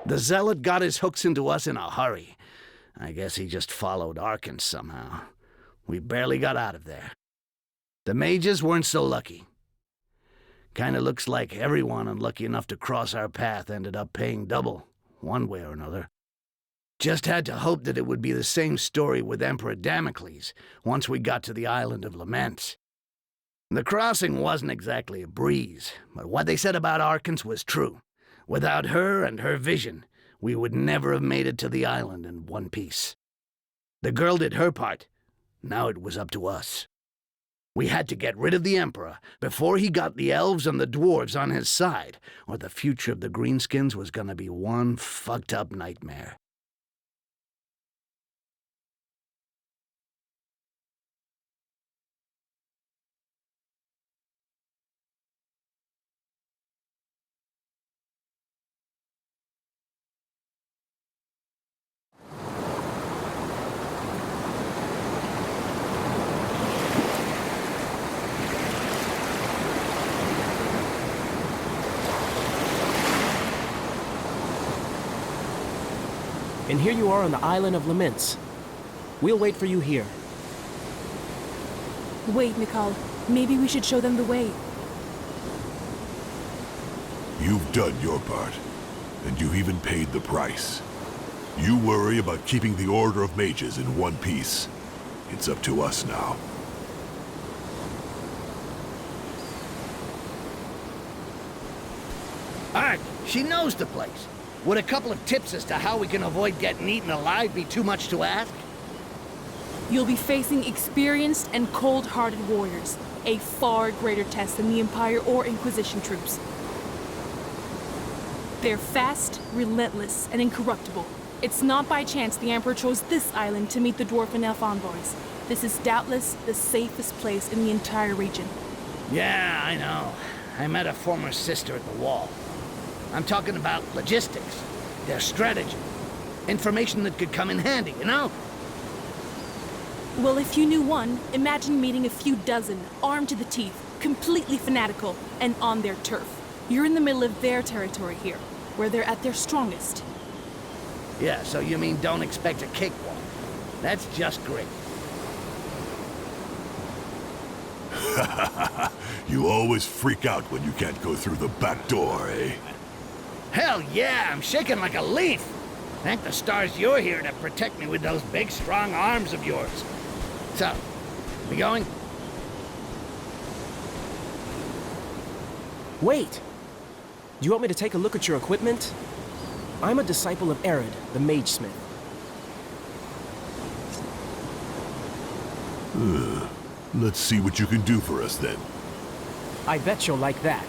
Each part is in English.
The zealot got his hooks into us in a hurry. I guess he just followed Arkail somehow. We barely got out of there. The mages weren't so lucky. Kinda looks like everyone unlucky enough to cross our path ended up paying double, one way or another. Just had to hope that it would be the same story with Emperor Damocles once we got to the Island of Laments. The crossing wasn't exactly a breeze, but what they said about Arkail was true. Without her and her vision, we would never have made it to the island in one piece. The girl did her part. Now it was up to us. We had to get rid of the Emperor before he got the elves and the dwarves on his side, or the future of the Greenskins was gonna be one fucked up nightmare. And here you are on the Island of Laments. We'll wait for you here. Wait, Mikal. Maybe we should show them the way. You've done your part, and you've even paid the price. You worry about keeping the Order of Mages in one piece. It's up to us now. Ark, she knows the place. Would a couple of tips as to how we can avoid getting eaten alive be too much to ask? You'll be facing experienced and cold-hearted warriors, a far greater test than the Empire or Inquisition troops. They're fast, relentless, and incorruptible. It's not by chance the Emperor chose this island to meet the dwarf and elf envoys. This is doubtless the safest place in the entire region. Yeah, I know. I met a former sister at the wall. I'm talking about logistics, their strategy, information that could come in handy, you know? Well, if you knew one, imagine meeting a few dozen, armed to the teeth, completely fanatical, and on their turf. You're in the middle of their territory here, where they're at their strongest. Yeah, so you mean don't expect a cakewalk. That's just great. You always freak out when you can't go through the back door, eh? Hell yeah, I'm shaking like a leaf. Thank the stars you're here to protect me with those big, strong arms of yours. So, we going? Wait! Do you want me to take a look at your equipment? I'm a disciple of Arid, the Magesmith. Let's see what you can do for us then. I bet you'll like that.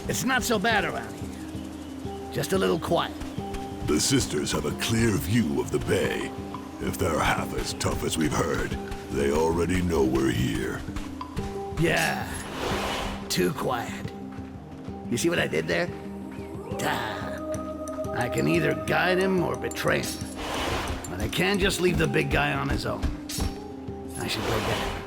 It's not so bad around here. Just a little quiet. The sisters have a clear view of the bay. If they're half as tough as we've heard, they already know we're here. Yeah, too quiet. You see what I did there? I can either guide him or betray him. But I can't just leave the big guy on his own. I should go get him.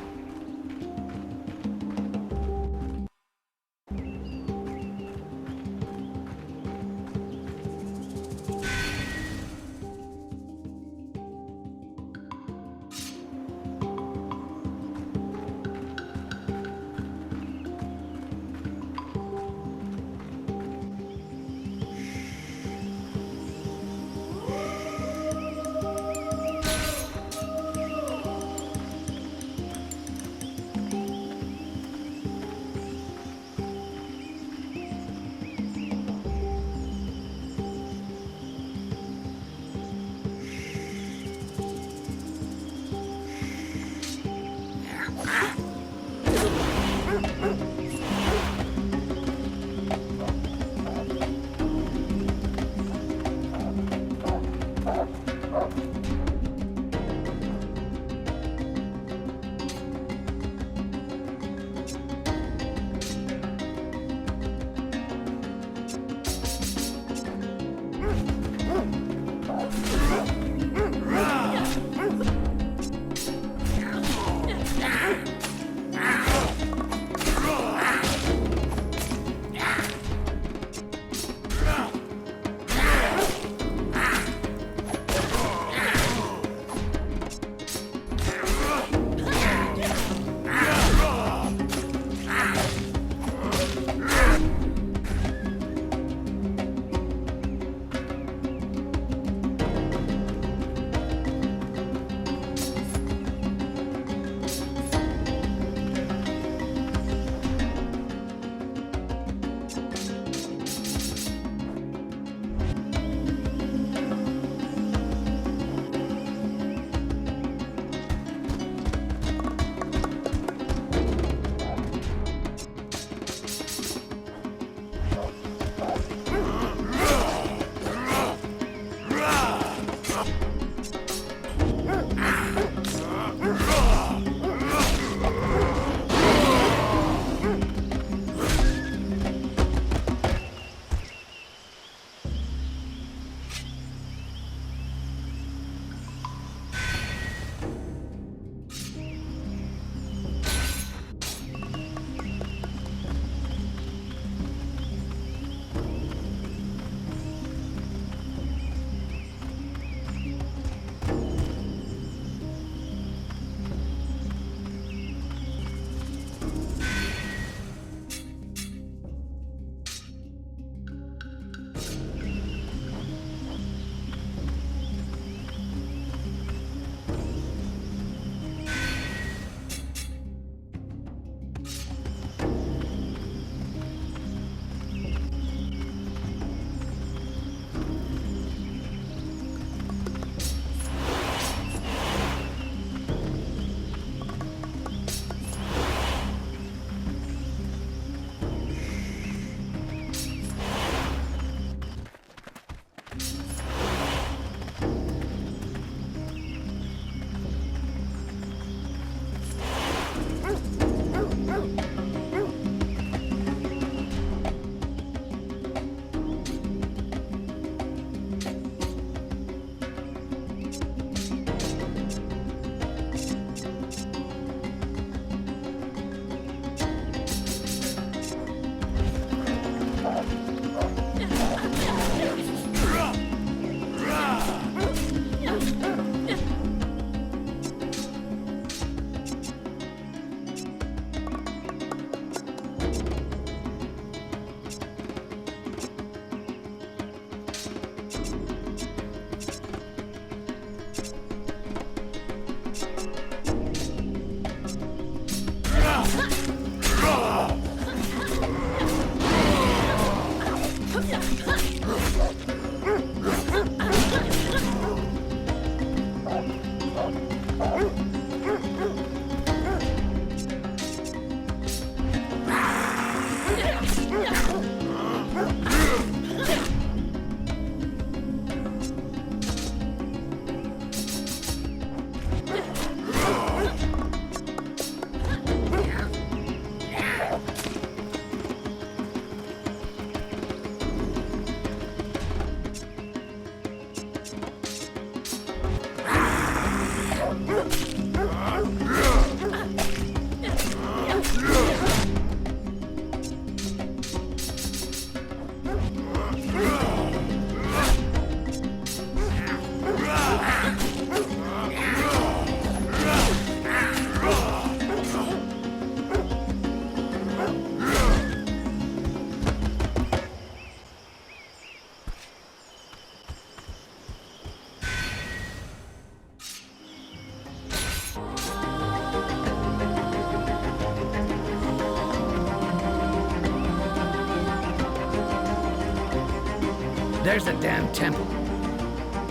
There's the damn temple.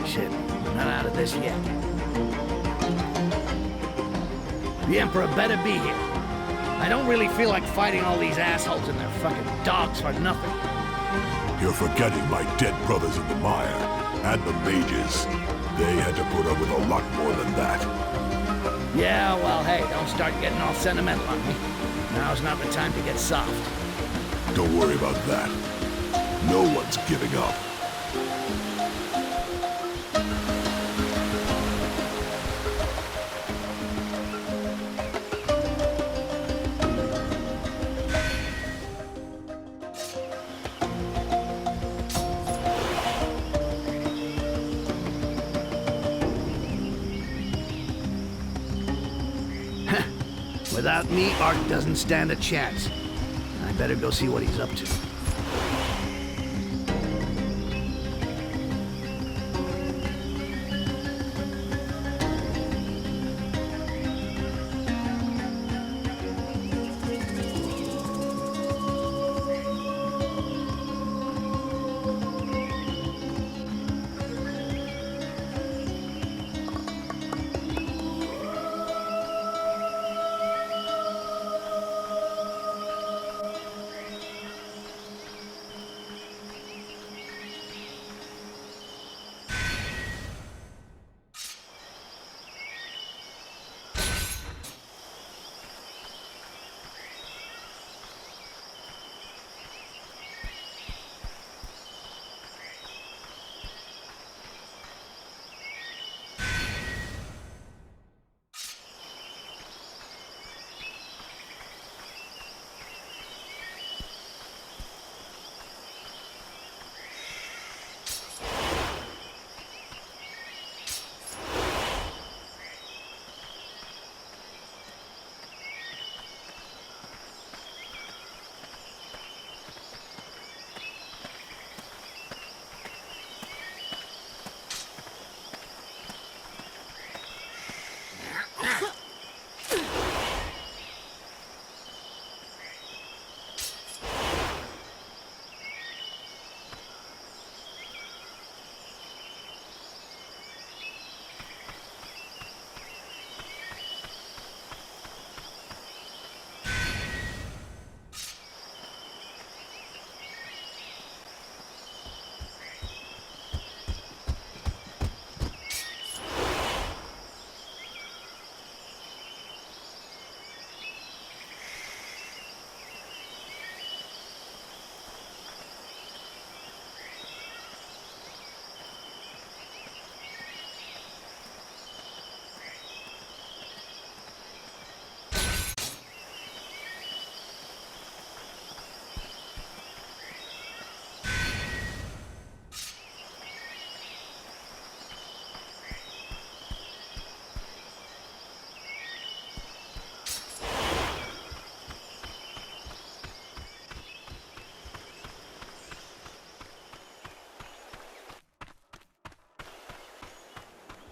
Shit, we're not out of this yet. The Emperor better be here. I don't really feel like fighting all these assholes and their fucking dogs for nothing. You're forgetting my dead brothers in the mire, and the mages. They had to put up with a lot more than that. Yeah, well, hey, don't start getting all sentimental on me. Now's not the time to get soft. Don't worry about that. No one's giving up. Without me, Ark doesn't stand a chance. I better go see what he's up to.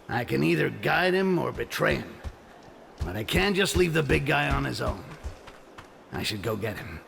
I can either guide him or betray him. But I can't just leave the big guy on his own. I should go get him.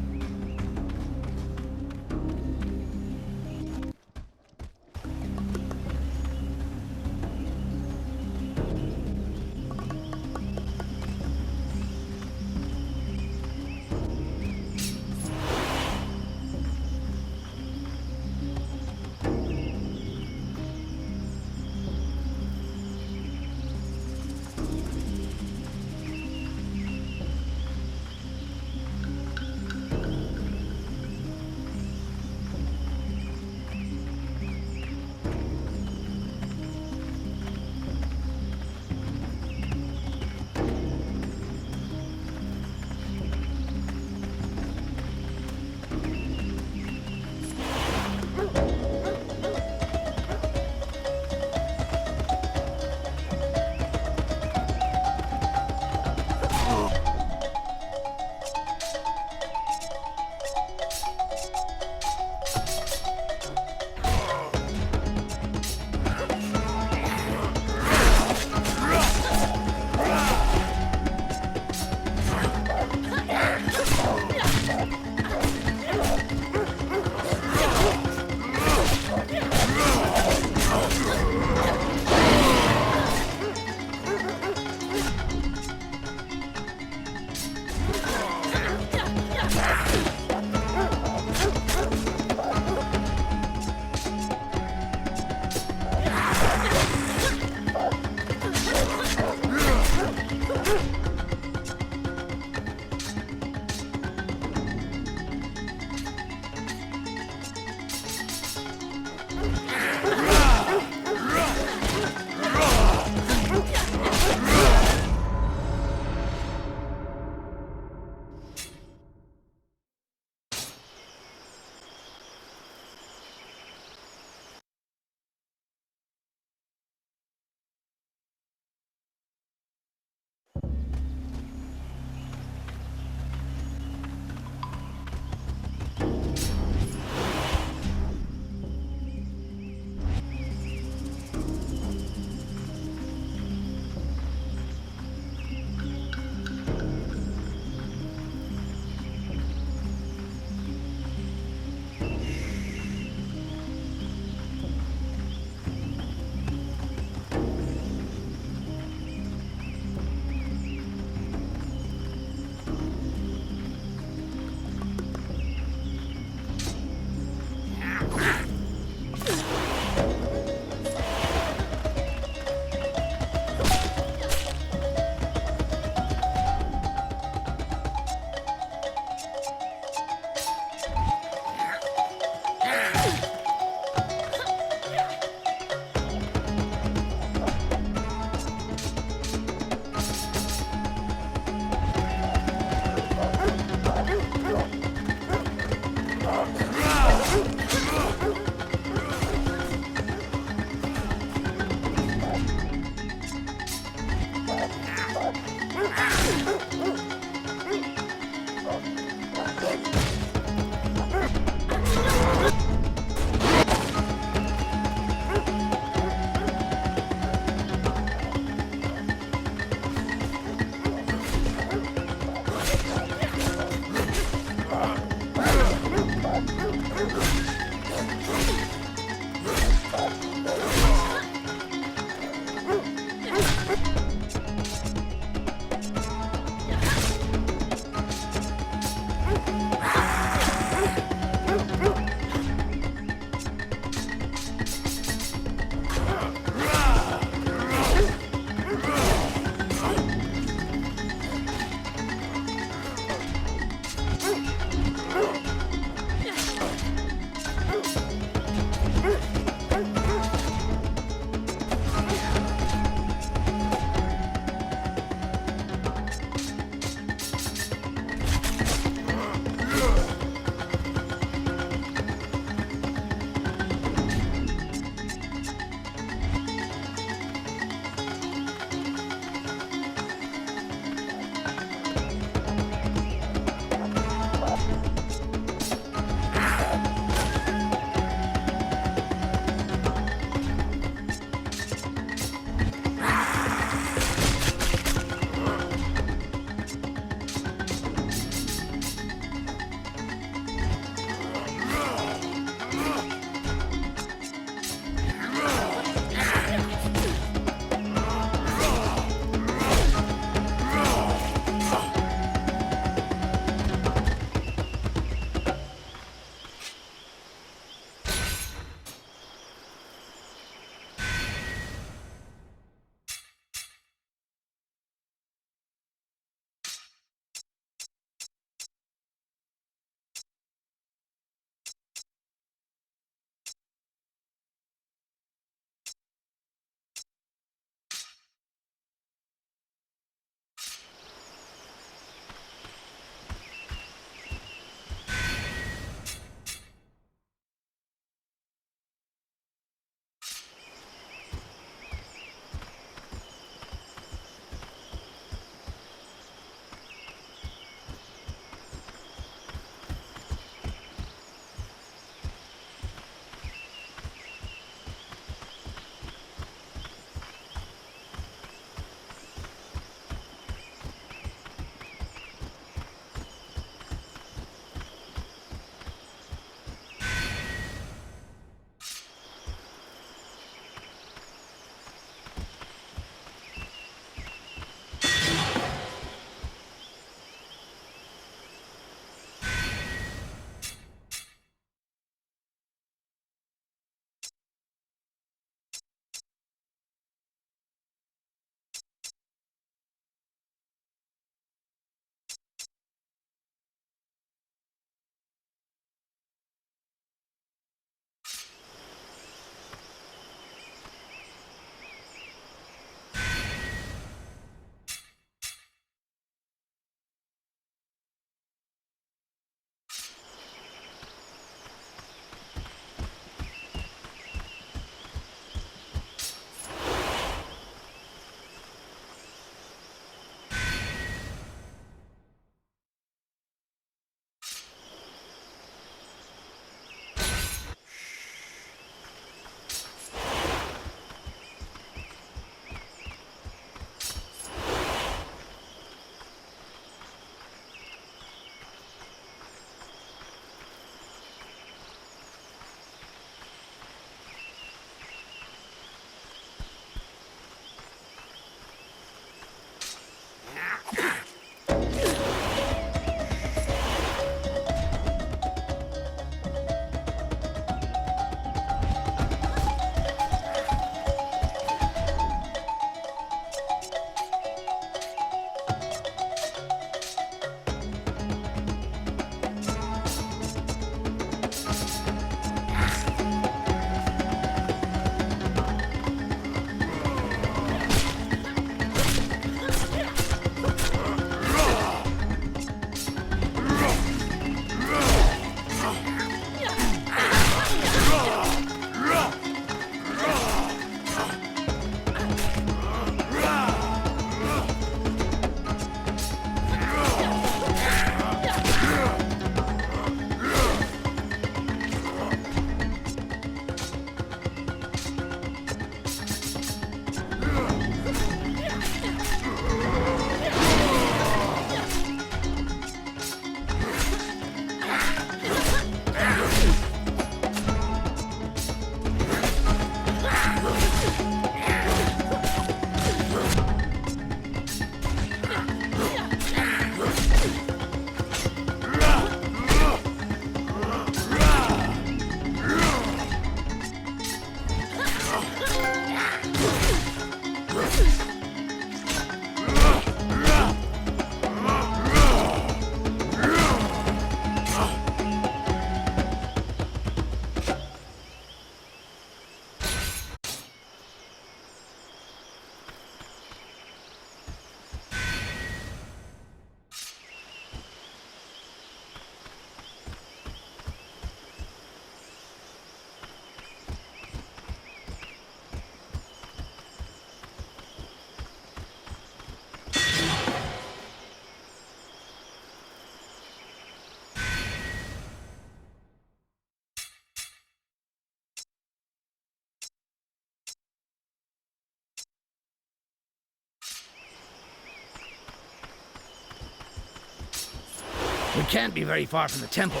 We can't be very far from the temple.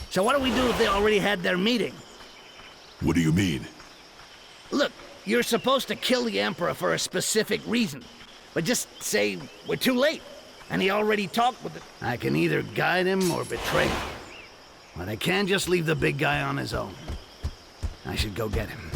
So what do we do if they already had their meeting? What do you mean? Look, you're supposed to kill the Emperor for a specific reason. But just say we're too late, and he already talked with it. I can either guide him or betray him. But I can't just leave the big guy on his own. I should go get him.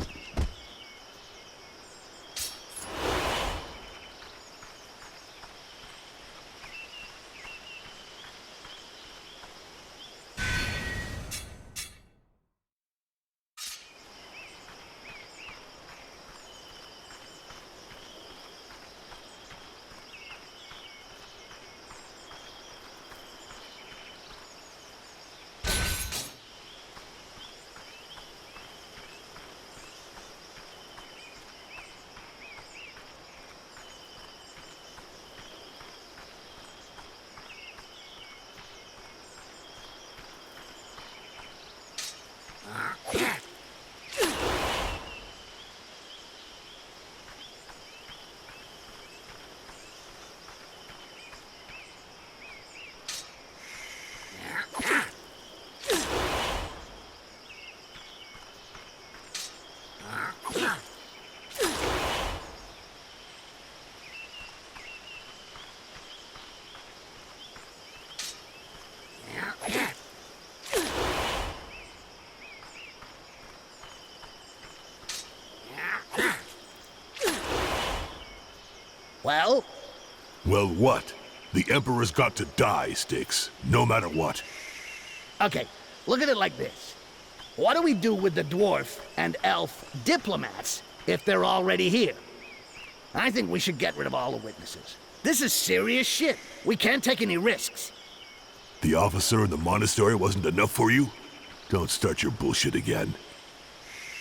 Well? Well, what? The Emperor's got to die, Styx. No matter what. Okay, look at it like this. What do we do with the dwarf and elf diplomats if they're already here? I think we should get rid of all the witnesses. This is serious shit. We can't take any risks. The officer in the monastery wasn't enough for you? Don't start your bullshit again.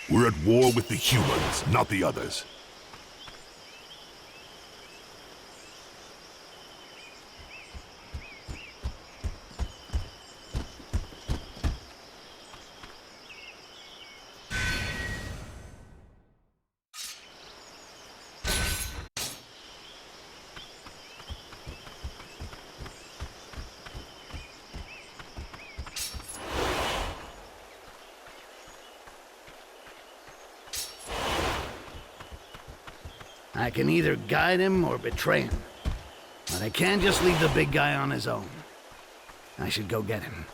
We're at war with the humans, not the others. I can either guide him or betray him. But I can't just leave the big guy on his own. I should go get him.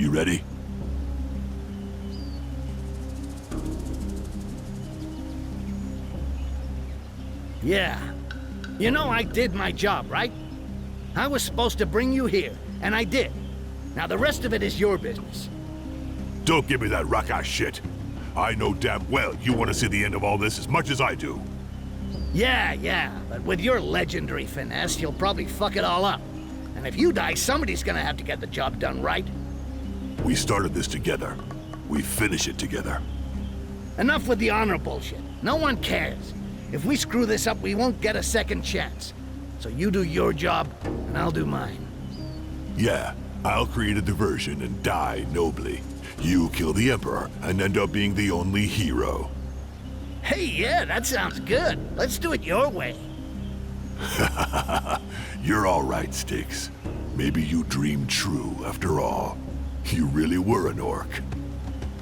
You ready? Yeah. You know I did my job, right? I was supposed to bring you here, and I did. Now the rest of it is your business. Don't give me that rock-ass shit. I know damn well you want to see the end of all this as much as I do. Yeah, but with your legendary finesse, you'll probably fuck it all up. And if you die, somebody's gonna have to get the job done right. We started this together. We finish it together. Enough with the honor bullshit. No one cares. If we screw this up, we won't get a second chance. So you do your job, and I'll do mine. Yeah, I'll create a diversion and die nobly. You kill the Emperor and end up being the only hero. Hey, yeah, that sounds good. Let's do it your way. You're all right, Styx. Maybe you dreamed true after all. You really were an orc.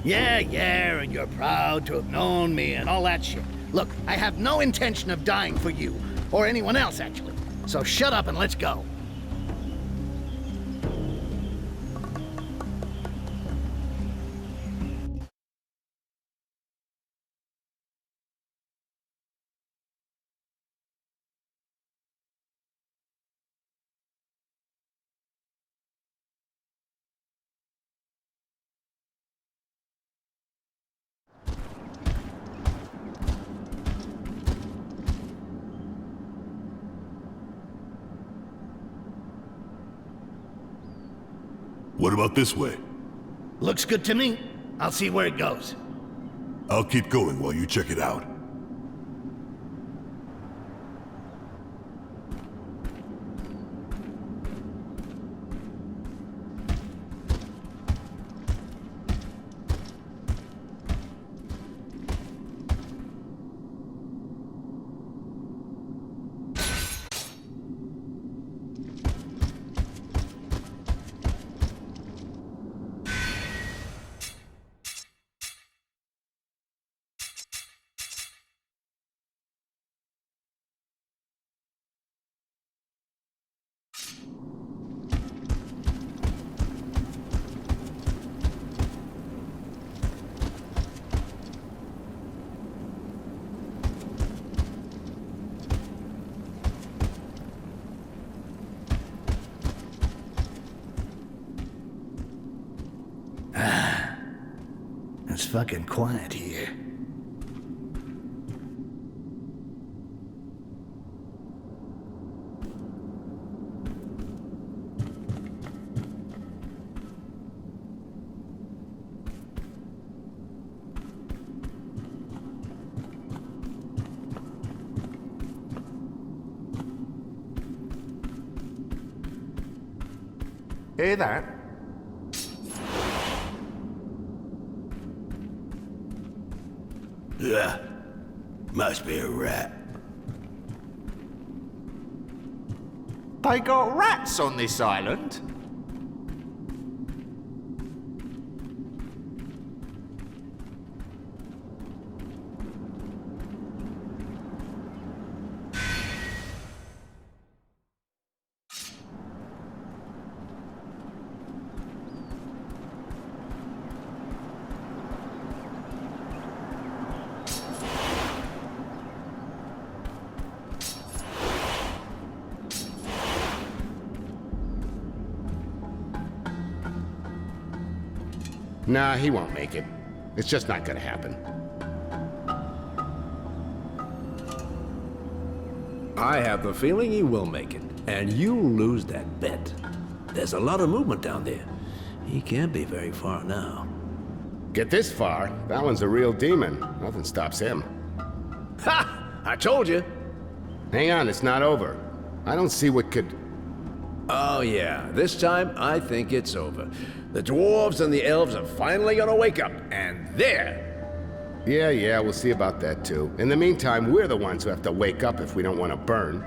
Yeah, and you're proud to have known me and all that shit. Look, I have no intention of dying for you, or anyone else, actually. So shut up and let's go. What about this way? Looks good to me. I'll see where it goes. I'll keep going while you check it out. It's fucking quiet here. Hear that? Yeah, must be a rat. They got rats on this island? Nah, he won't make it. It's just not gonna happen. I have the feeling he will make it, and you'll lose that bet. There's a lot of movement down there. He can't be very far now. Get this far, that one's a real demon. Nothing stops him. Ha! I told you! Hang on, it's not over. I don't see what could... Oh yeah, this time I think it's over. The dwarves and the elves are finally gonna wake up, and there! Yeah, we'll see about that too. In the meantime, we're the ones who have to wake up if we don't want to burn.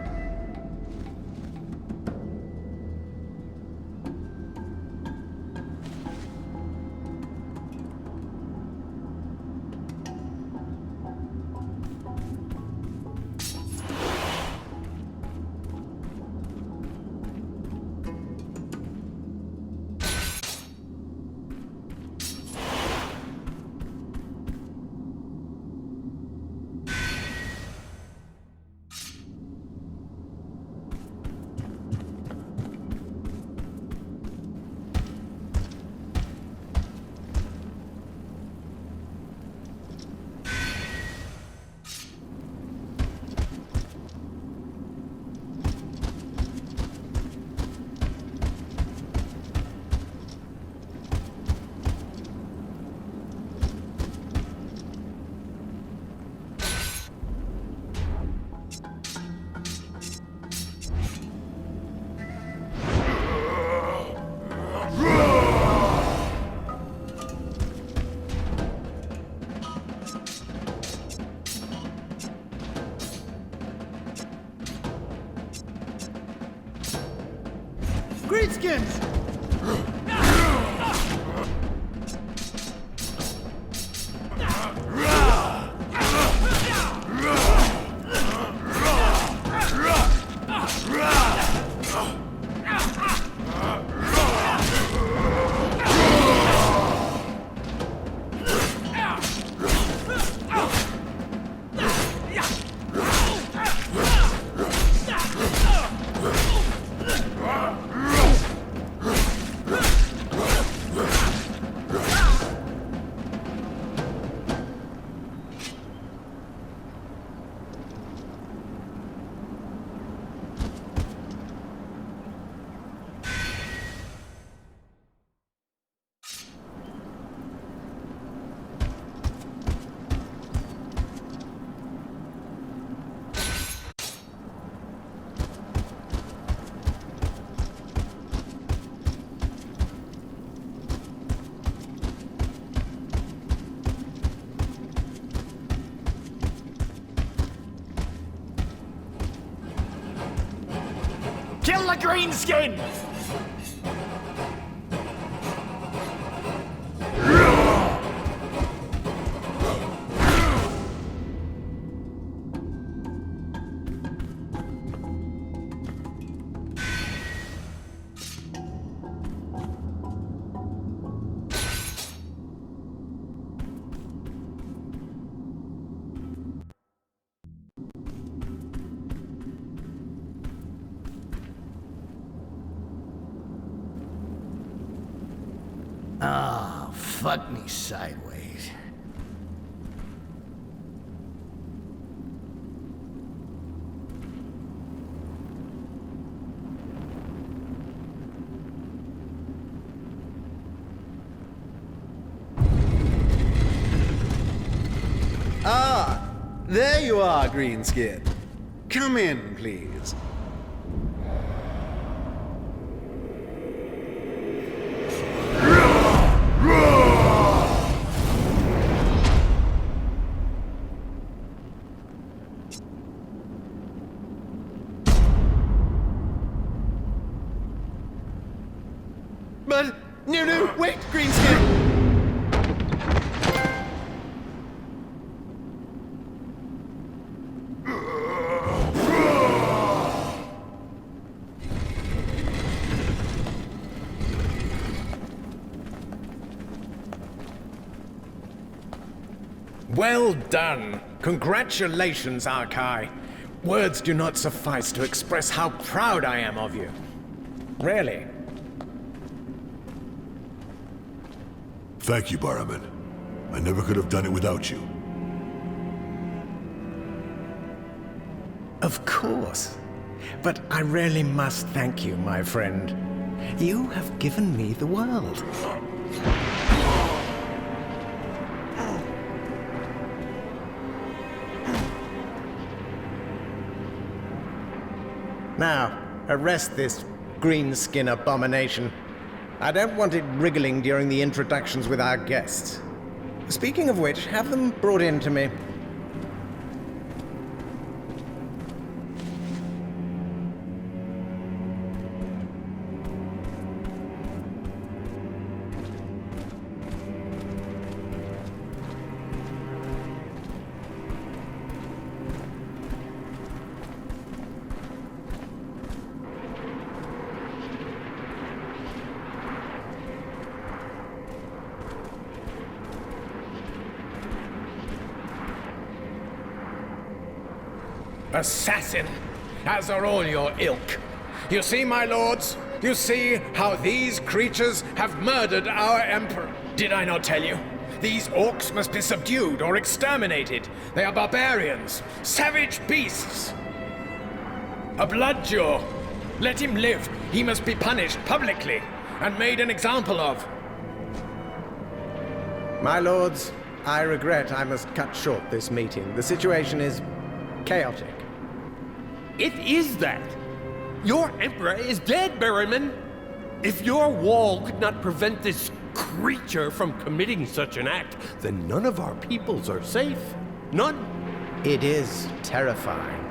Greenskins! Kill the greenskin! Oh, fuck me sideways. Ah, there you are, Greenskin. Come in, please. But, no, wait, Greenskin! Well done. Congratulations, Arkail. Words do not suffice to express how proud I am of you. Really. Thank you, Barman. I never could have done it without you. Of course. But I really must thank you, my friend. You have given me the world. Now, arrest this greenskin abomination. I don't want it wriggling during the introductions with our guests. Speaking of which, have them brought in to me. Assassin, as are all your ilk. You see, my lords? You see how these creatures have murdered our emperor? Did I not tell you? These orcs must be subdued or exterminated. They are barbarians, savage beasts. A bloodjaw. Let him live. He must be punished publicly and made an example of. My lords, I regret I must cut short this meeting. The situation is chaotic. It is that. Your emperor is dead, Berryman. If your wall could not prevent this creature from committing such an act, then none of our peoples are safe. None. It is terrifying.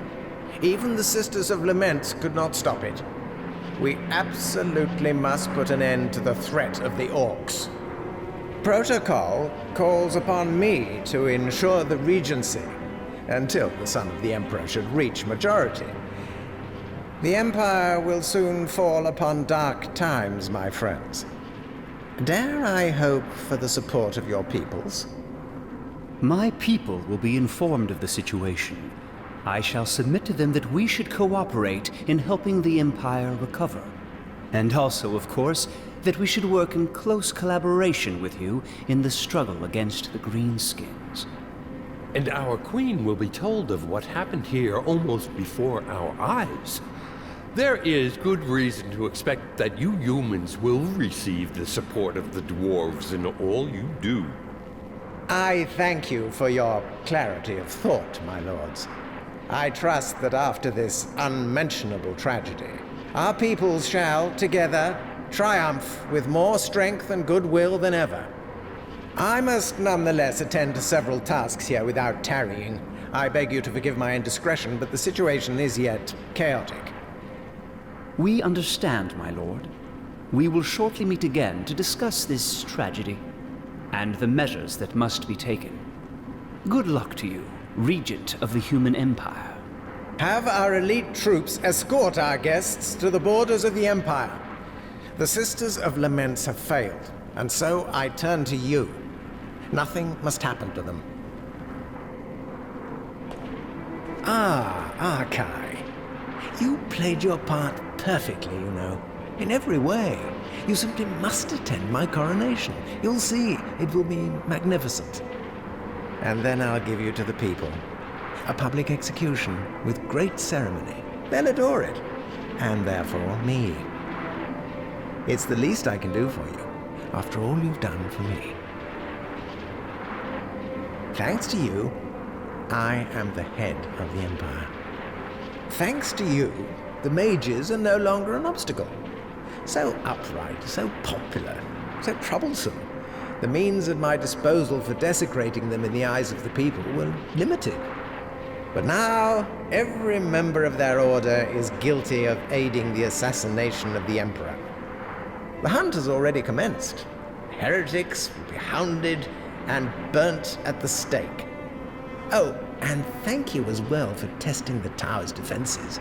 Even the Sisters of Laments could not stop it. we absolutely must put an end to the threat of the Orcs. Protocol calls upon me to ensure the regency until the son of the Emperor should reach majority. The Empire will soon fall upon dark times, my friends. Dare I hope for the support of your peoples? My people will be informed of the situation. I shall submit to them that we should cooperate in helping the Empire recover. And also, of course, that we should work in close collaboration with you in the struggle against the Greenskins. And our queen will be told of what happened here almost before our eyes. There is good reason to expect that you humans will receive the support of the dwarves in all you do. I thank you for your clarity of thought, my lords. I trust that after this unmentionable tragedy, our peoples shall, together, triumph with more strength and goodwill than ever. I must nonetheless attend to several tasks here without tarrying. I beg you to forgive my indiscretion, but the situation is yet chaotic. We understand, my lord. We will shortly meet again to discuss this tragedy and the measures that must be taken. Good luck to you, Regent of the Human Empire. Have our elite troops escort our guests to the borders of the Empire. The Sisters of Laments have failed, and so I turn to you. Nothing must happen to them. Arkail. You played your part perfectly, you know. In every way. You simply must attend my coronation. You'll see, it will be magnificent. And then I'll give you to the people. A public execution with great ceremony. They'll adore it. And therefore, me. It's the least I can do for you, after all you've done for me. Thanks to you, I am the head of the Empire. Thanks to you, the mages are no longer an obstacle. So upright, so popular, so troublesome. The means at my disposal for desecrating them in the eyes of the people were limited. But now, every member of their order is guilty of aiding the assassination of the Emperor. The hunt has already commenced. Heretics will be hounded and burnt at the stake. Oh, and thank you as well for testing the tower's defenses.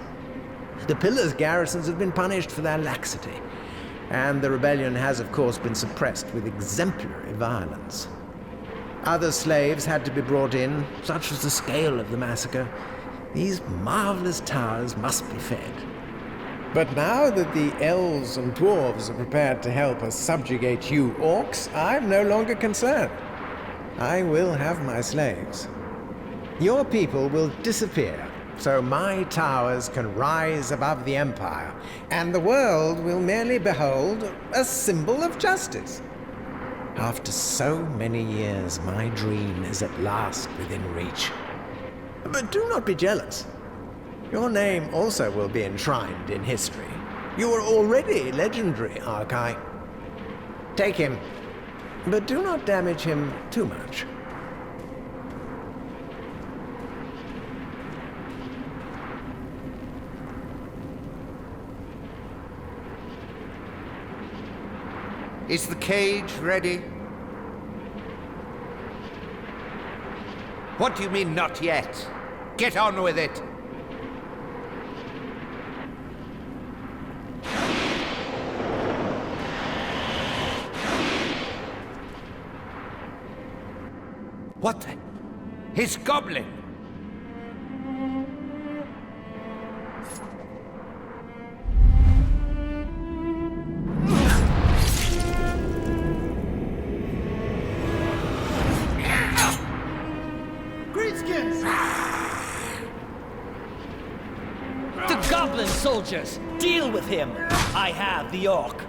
The Pillar's garrisons have been punished for their laxity, and the rebellion has, of course, been suppressed with exemplary violence. Other slaves had to be brought in, such was the scale of the massacre. These marvelous towers must be fed. But now that the elves and dwarves are prepared to help us subjugate you orcs, I'm no longer concerned. I will have my slaves. Your people will disappear, so my towers can rise above the Empire, and the world will merely behold a symbol of justice. After so many years, my dream is at last within reach. But do not be jealous. Your name also will be enshrined in history. You are already legendary, Arkail. Take him, but do not damage him too much. Is the cage ready? What do you mean, not yet? Get on with it! What the? His goblin! The goblin soldiers! Deal with him! I have the orc.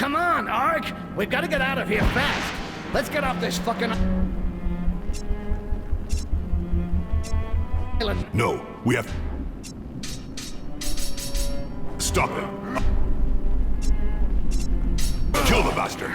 Come on, Ark! We've got to get out of here fast. Let's get off this fucking island. No, we have... Stop him. Kill the bastard.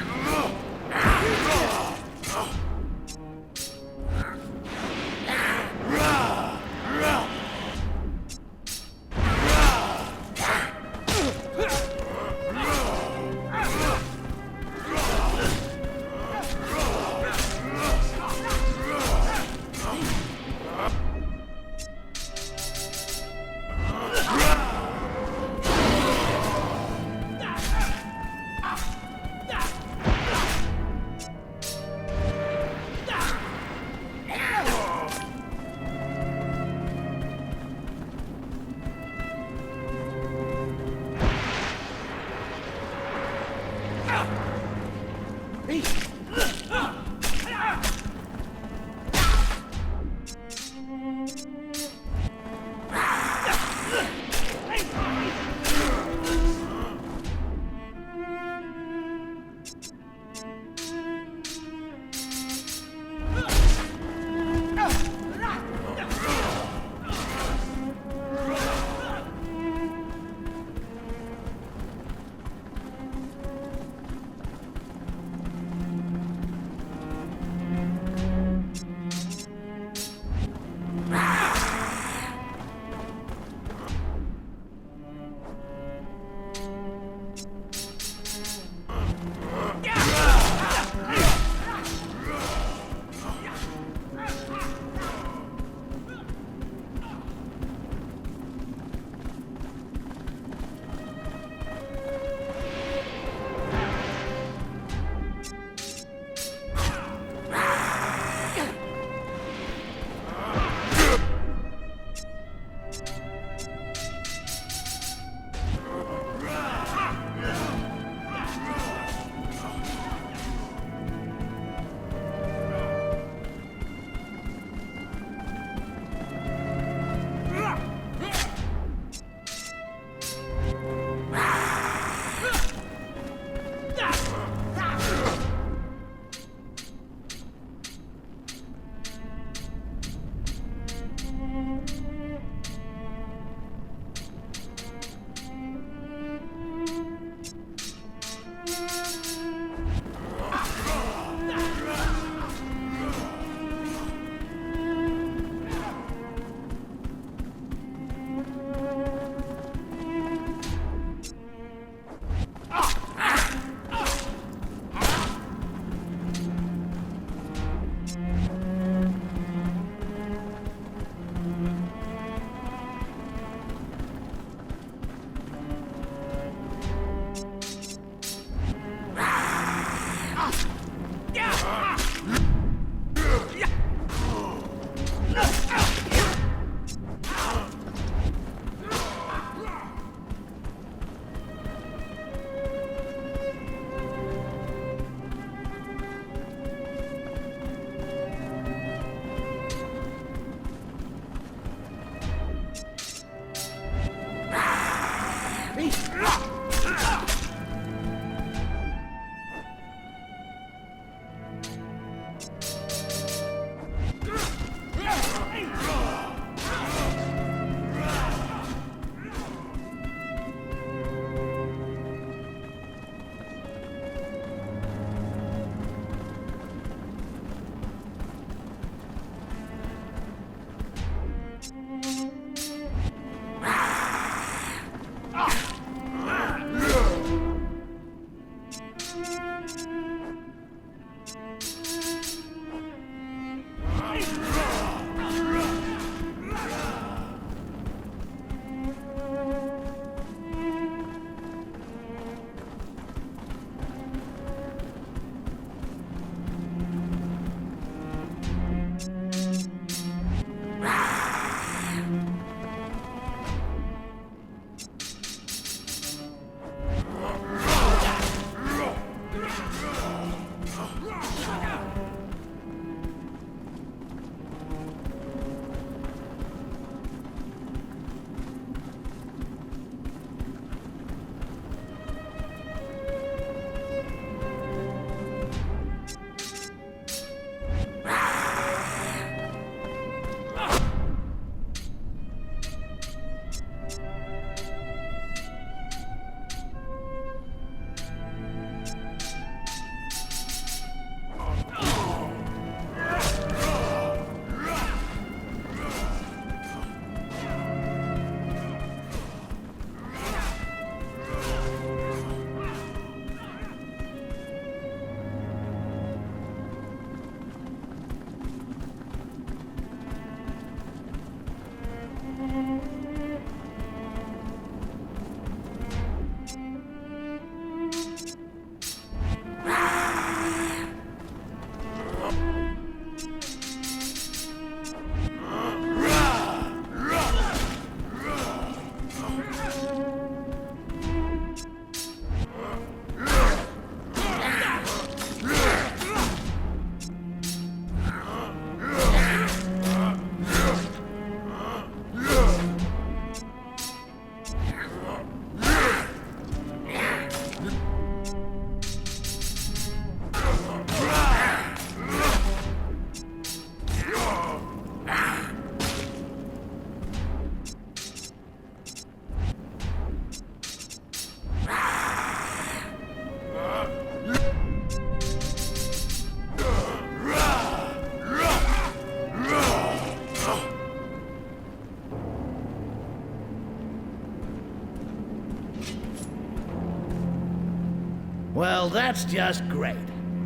Well, that's just great.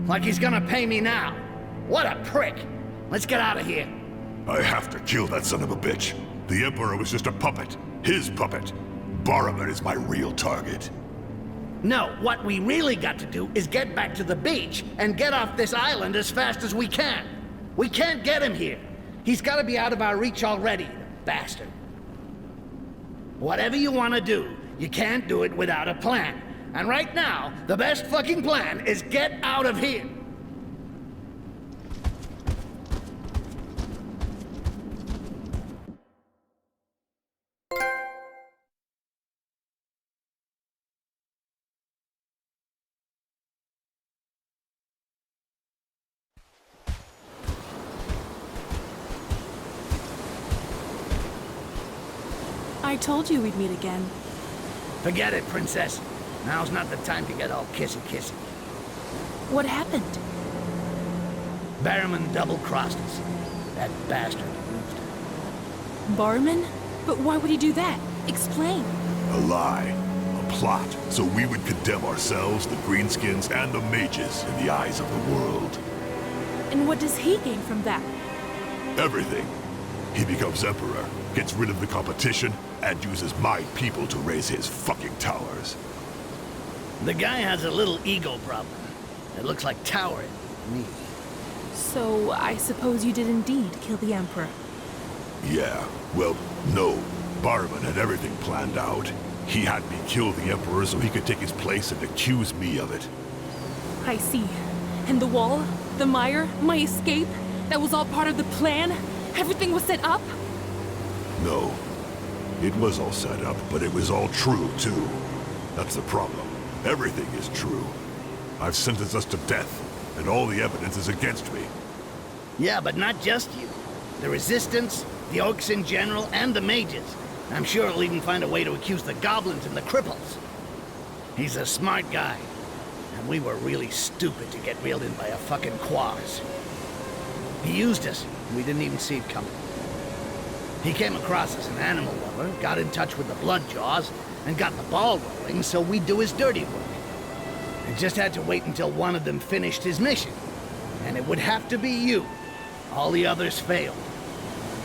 Like he's gonna pay me now. What a prick! Let's get out of here. I have to kill that son of a bitch. The Emperor was just a puppet. His puppet. Barrowman is my real target. No, what we really got to do is get back to the beach and get off this island as fast as we can. We can't get him here. He's gotta be out of our reach already, the bastard. Whatever you want to do, you can't do it without a plan. And right now, the best fucking plan is get out of here. I told you we'd meet again. Forget it, Princess. Now's not the time to get all kissy-kissy. What happened? Barrowman double-crossed us. That bastard. Barrowman? But why would he do that? Explain. A lie. A plot. So we would condemn ourselves, the Greenskins, and the mages in the eyes of the world. And what does he gain from that? Everything. He becomes Emperor, gets rid of the competition, and uses my people to raise his fucking towers. The guy has a little ego problem. It looks like towering me. So, I suppose you did indeed kill the Emperor. Yeah, well, no. Barrowman had everything planned out. He had me kill the Emperor so he could take his place and accuse me of it. I see. And the wall? The mire? My escape? That was all part of the plan? Everything was set up? No. It was all set up, but it was all true, too. That's the problem. Everything is true. I've sentenced us to death, and all the evidence is against me. Yeah, but not just you. The Resistance, the Orcs in general, and the mages. I'm sure he'll even find a way to accuse the goblins and the cripples. He's a smart guy. And we were really stupid to get reeled in by a fucking Quaz. He used us. We didn't even see it coming. He came across as an animal lover, got in touch with the Bloodjaws, and got the ball rolling so we'd do his dirty work. I just had to wait until one of them finished his mission. And it would have to be you. All the others failed.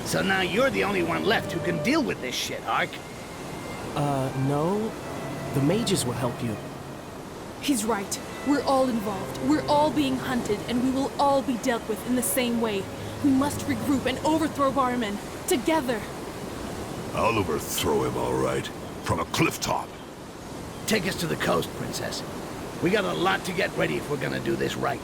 So now you're the only one left who can deal with this shit, Ark. No. The mages will help you. He's right. We're all involved. We're all being hunted, and we will all be dealt with in the same way. We must regroup and overthrow Barrowman. Together. I'll overthrow him, all right. From a cliff top. Take us to the coast, Princess. We got a lot to get ready if we're gonna do this right.